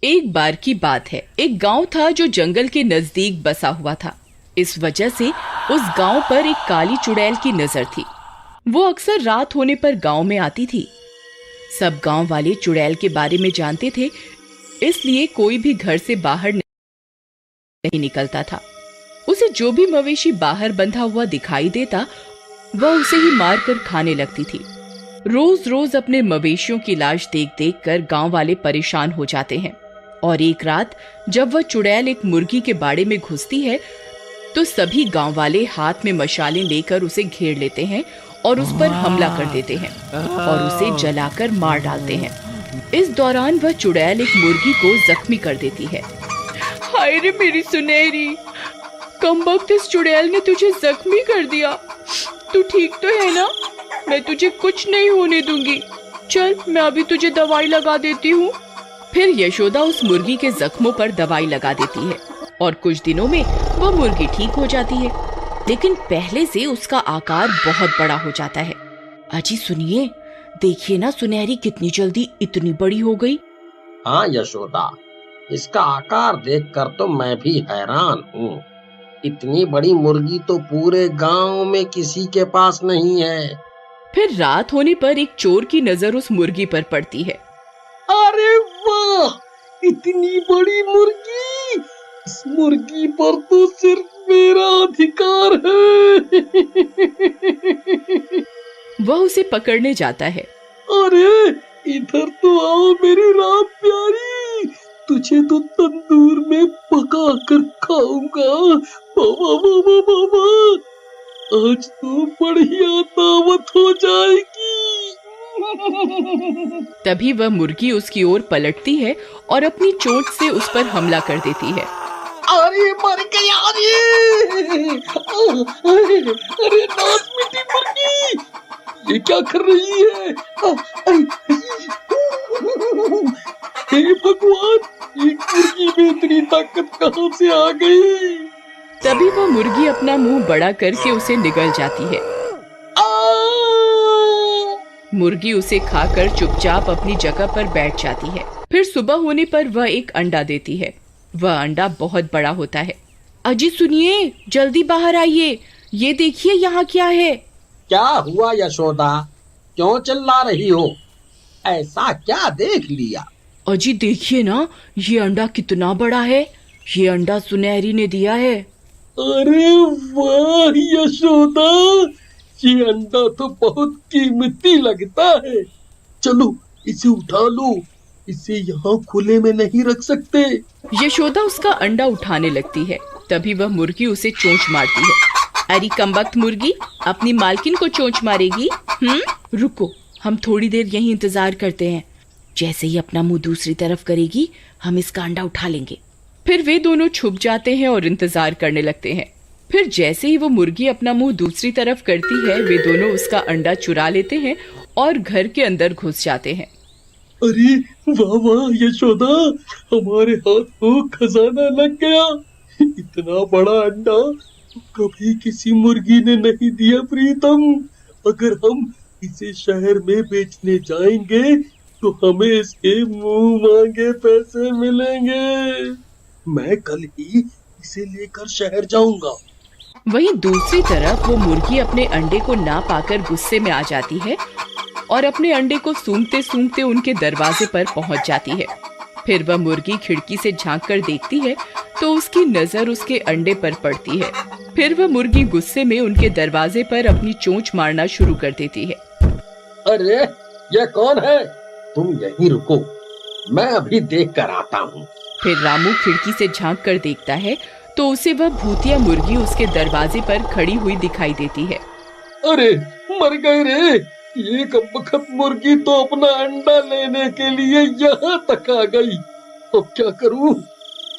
एक बार की बात है, एक गांव था जो जंगल के नजदीक बसा हुआ था। इस वजह से उस गांव पर एक काली चुड़ैल की नजर थी। वो अक्सर रात होने पर गांव में आती थी। सब गांव वाले चुड़ैल के बारे में जानते थे, इसलिए कोई भी घर से बाहर नहीं निकलता था। उसे जो भी मवेशी बाहर बंधा हुआ दिखाई देता, वह उसे ही मार कर खाने लगती थी। रोज रोज अपने मवेशियों की लाश देख देख कर गांव वाले परेशान हो जाते हैं। और एक रात जब वह चुड़ैल एक मुर्गी के बाड़े में घुसती है, तो सभी गांव वाले हाथ में मशालें लेकर उसे घेर लेते हैं और उस पर हमला कर देते हैं और उसे जलाकर मार डालते हैं। इस दौरान वह चुड़ैल एक मुर्गी को जख्मी कर देती है। हाय रे मेरी सुनहरी, कमबख्त इस चुड़ैल ने तुझे जख्मी कर दिया। तू ठीक तो है ना? मैं तुझे कुछ नहीं होने दूंगी। चल, मैं अभी तुझे दवाई लगा देती हूँ। फिर यशोदा उस मुर्गी के जख्मों पर दवाई लगा देती है और कुछ दिनों में वह मुर्गी ठीक हो जाती है, लेकिन पहले से उसका आकार बहुत बड़ा हो जाता है। अजी सुनिए, देखिए ना सुनहरी कितनी जल्दी इतनी बड़ी हो गई। हाँ यशोदा, इसका आकार देखकर तो मैं भी हैरान हूँ। इतनी बड़ी मुर्गी तो पूरे गांव में किसी के पास नहीं है। फिर रात होने पर एक चोर की नजर उस मुर्गी पर पड़ती है। अरे वाह, इतनी बड़ी मुर्गी! इस मुर्गी पर तो सिर्फ मेरा अधिकार है। वह उसे पकड़ने जाता है। अरे इधर तो आओ मेरी राम प्यारी, तुझे तो तंदूर में पका कर खाऊंगा। बाबा बाबा बाबा, आज तो बढ़िया दावत हो जाएगी। तभी वह मुर्गी उसकी ओर पलटती है और अपनी चोंच से उस पर हमला कर देती है। अरे मर गया रे! अरे नाच मिट्टी मुर्गी, ये क्या कर रही है? हे भगवान, एक मुर्गी में इतनी ताकत कहाँ से आ गई? तभी वह मुर्गी अपना मुंह बड़ा करके उसे निगल जाती है। मुर्गी उसे खाकर चुपचाप अपनी जगह पर बैठ जाती है। फिर सुबह होने पर वह एक अंडा देती है। वह अंडा बहुत बड़ा होता है। अजी सुनिए, जल्दी बाहर आइए, ये देखिए यहाँ क्या है। क्या हुआ यशोदा, क्यों चिल्ला रही हो? ऐसा क्या देख लिया? अजी देखिए ना, ये अंडा कितना बड़ा है। ये अंडा सुनहरी ने दिया है। अरे वाह यशोदा, ये अंडा तो बहुत कीमती लगता है। चलो इसे उठा लो, इसे यहाँ खुले में नहीं रख सकते। यशोदा उसका अंडा उठाने लगती है। तभी वह मुर्गी उसे चोंच मारती है। अरे कमबख्त मुर्गी, अपनी मालकिन को चोंच मारेगी? रुको, हम थोड़ी देर यहीं इंतजार करते हैं। जैसे ही अपना मुंह दूसरी तरफ करेगी, हम इसका अंडा उठा लेंगे। फिर वे दोनों छुप जाते हैं और इंतजार करने लगते हैं। फिर जैसे ही वो मुर्गी अपना मुंह दूसरी तरफ करती है, वे दोनों उसका अंडा चुरा लेते हैं और घर के अंदर घुस जाते हैं। अरे वाह वाह यशोदा, हमारे हाथ को खजाना लग गया। इतना बड़ा अंडा कभी किसी मुर्गी ने नहीं दिया प्रीतम। अगर हम इसे शहर में बेचने जाएंगे तो हमें इसके मुंह मांगे पैसे मिलेंगे। मैं कल ही इसे लेकर शहर जाऊंगा। वहीं दूसरी तरफ वो मुर्गी अपने अंडे को ना पाकर गुस्से में आ जाती है और अपने अंडे को सूंघते सूंघते उनके दरवाजे पर पहुंच जाती है। फिर वह मुर्गी खिड़की से झांक कर देखती है तो उसकी नजर उसके अंडे पर पड़ती है। फिर वह मुर्गी गुस्से में उनके दरवाजे पर अपनी चोंच मारना शुरू कर देती है। अरे ये कौन है? तुम यहीं रुको, मैं अभी देख कर आता हूँ। फिर रामू खिड़की से झांक कर देखता है तो उसे वह भूतिया मुर्गी उसके दरवाजे पर खड़ी हुई दिखाई देती है। अरे मर गए रे! ये कमबख्त मुर्गी तो अपना अंडा लेने के लिए यहाँ तक आ गई। अब क्या करूँ?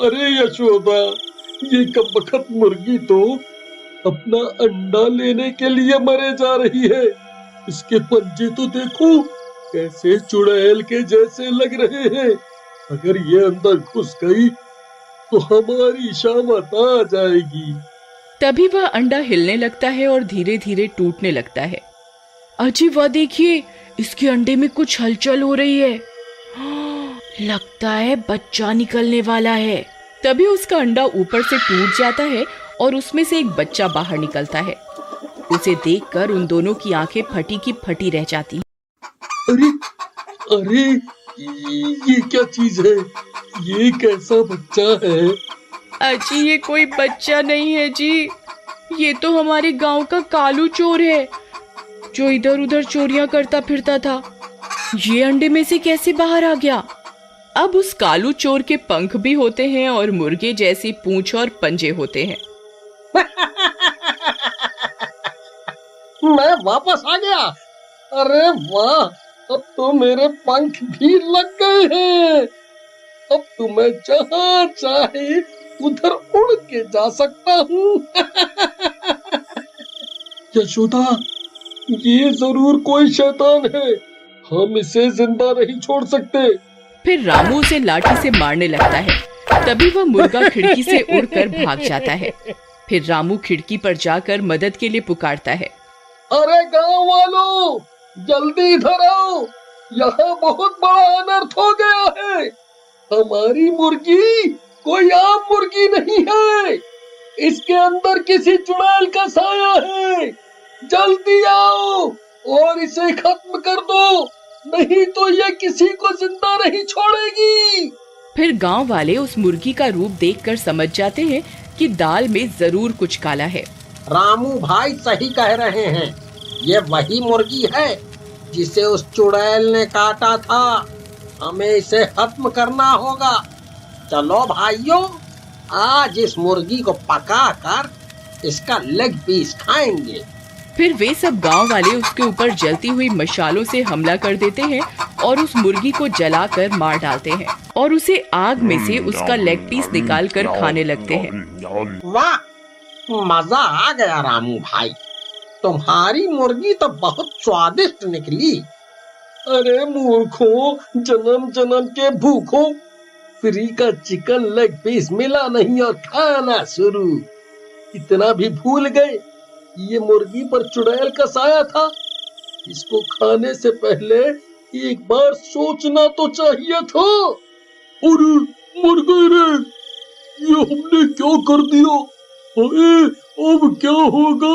अरे यशोदा, ये कमबख्त मुर्गी तो अपना अंडा लेने के लिए मरे जा रही है। इसके पंजे तो देखो, कैसे चुड़ैल के जैसे लग रहे हैं। अगर ये अंदर घुस गई तो हमारी शामत आ जाएगी। तभी वह अंडा हिलने लगता है और धीरे धीरे टूटने लगता है। अजी वह देखिए, इसके अंडे में कुछ हलचल हो रही है। लगता है बच्चा निकलने वाला है। तभी उसका अंडा ऊपर से टूट जाता है और उसमें से एक बच्चा बाहर निकलता है। उसे देखकर उन दोनों की आंखें फटी की फटी रह जाती हैं। अरे अरे, ये क्या चीज है? ये कैसा बच्चा है? अजी ये कोई बच्चा नहीं है जी, ये तो हमारे गांव का कालू चोर है जो इधर उधर चोरियां करता फिरता था। ये अंडे में से कैसे बाहर आ गया? अब उस कालू चोर के पंख भी होते हैं और मुर्गे जैसी पूंछ और पंजे होते हैं। मैं वापस आ गया। अरे वाह, अब तो मेरे पंख भी लग गए हैं। अब तो मैं जहाँ चाहे उधर उड़ के जा सकता हूँ। यशोदा, ये जरूर कोई शैतान है, हम इसे जिंदा नहीं छोड़ सकते। फिर रामू उसे लाठी से मारने लगता है। तभी वह मुर्गा खिड़की से उड़कर भाग जाता है। फिर रामू खिड़की पर जाकर मदद के लिए पुकारता है। अरे गांव वालों, जल्दी इधर आओ, यहाँ बहुत बड़ा अनर्थ हो गया है। हमारी मुर्गी कोई आम मुर्गी नहीं है, इसके अंदर किसी चुड़ैल का साया है। जल्दी आओ और इसे खत्म कर दो, नहीं तो ये किसी को जिंदा नहीं छोड़ेगी। फिर गांव वाले उस मुर्गी का रूप देखकर समझ जाते हैं कि दाल में जरूर कुछ काला है। रामू भाई सही कह रहे हैं, ये वही मुर्गी है जिसे उस चुड़ैल ने काटा था। हमें इसे खत्म करना होगा। चलो भाइयों, आज इस मुर्गी को पकाकर इसका लेग पीस खाएंगे। फिर वे सब गांव वाले उसके ऊपर जलती हुई मशालों से हमला कर देते हैं और उस मुर्गी को जलाकर मार डालते हैं और उसे आग में से उसका लेग पीस निकाल कर खाने लगते हैं। वाह, मजा आ गया रामू भाई, तुम्हारी मुर्गी तो बहुत स्वादिष्ट निकली। अरे मूर्खों, जन्म जन्म के भूखों, फ्री का चिकन लेग पीस मिला नहीं और खाना शुरू। इतना भी भूल गए, ये मुर्गी पर चुड़ैल का साया था। इसको खाने से पहले एक बार सोचना तो चाहिए था। अरे मर गए रे, ये हमने क्या कर दिया? अरे अब क्या होगा?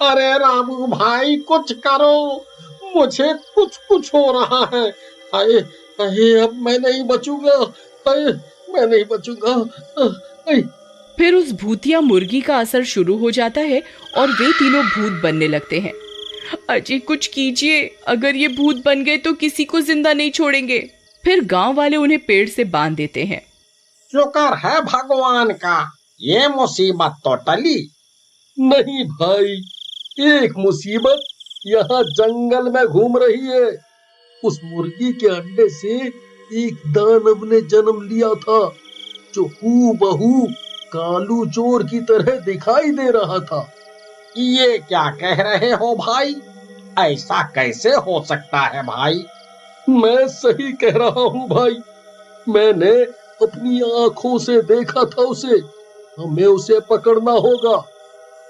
अरे रामू भाई कुछ करो, मुझे कुछ कुछ हो रहा है। अरे अरे अब मैं नहीं बचूंगा, अरे मैं नहीं बचूंगा। अरे फिर उस भूतिया मुर्गी का असर शुरू हो जाता है और वे तीनों भूत बनने लगते हैं। अजय कुछ कीजिए, अगर ये भूत बन गए तो किसी को जिंदा नहीं छोड़ेंगे। फिर गांव वाले उन्हें पेड़ से बांध देते हैं। शुक्र है भगवान का, ये मुसीबत तो टली। नहीं भाई, एक मुसीबत यहाँ जंगल में घूम रही है। उस मुर्गी के अंडे से एक दानव ने जन्म लिया था जो हूबहू कालू चोर की तरह दिखाई दे रहा था। ये क्या कह रहे हो भाई? ऐसा कैसे हो सकता है भाई? मैं सही कह रहा हूँ भाई, मैंने अपनी आंखों से देखा था उसे। हमें उसे पकड़ना होगा।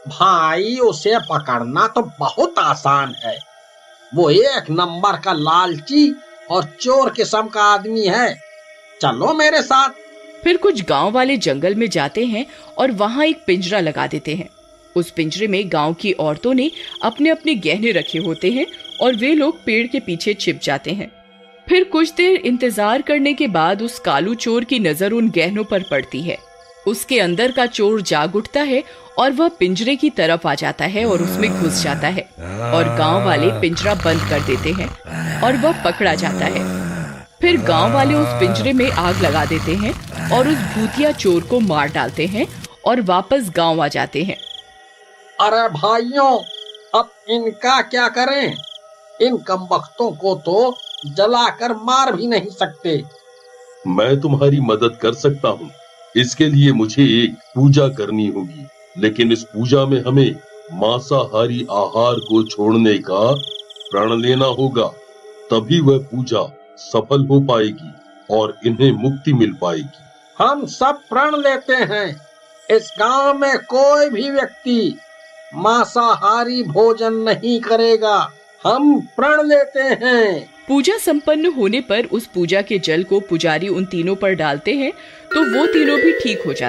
भाई उसे पकड़ना तो बहुत आसान है, वो एक नंबर का लालची और चोर किस्म का आदमी है। चलो मेरे साथ। फिर कुछ गांव वाले जंगल में जाते हैं और वहां एक पिंजरा लगा देते हैं। उस पिंजरे में गांव की औरतों ने अपने अपने गहने रखे होते हैं और वे लोग पेड़ के पीछे छिप जाते हैं। फिर कुछ देर इंतजार करने के बाद उस कालू चोर की नजर उन गहनों पर पड़ती है। उसके अंदर का चोर जाग उठता है और वह पिंजरे की तरफ आ जाता है और उसमें घुस जाता है और गांव वाले पिंजरा बंद कर देते हैं और वह पकड़ा जाता है। फिर गांव वाले उस पिंजरे में आग लगा देते हैं और उस भूतिया चोर को मार डालते हैं और वापस गांव आ जाते हैं। अरे भाइयों, अब इनका क्या करें? इन कमबख्तों को तो जलाकर मार भी नहीं सकते। मैं तुम्हारी मदद कर सकता हूँ। इसके लिए मुझे एक पूजा करनी होगी, लेकिन इस पूजा में हमें मांसाहारी आहार को छोड़ने का प्रण लेना होगा। तभी वह पूजा सफल हो पाएगी और इन्हें मुक्ति मिल पाएगी। हम सब प्रण लेते हैं, इस गांव में कोई भी व्यक्ति मांसाहारी भोजन नहीं करेगा। हम प्रण लेते हैं। पूजा संपन्न होने पर उस पूजा के जल को पुजारी उन तीनों पर डालते हैं तो वो तीनों भी ठीक हो जाते हैं।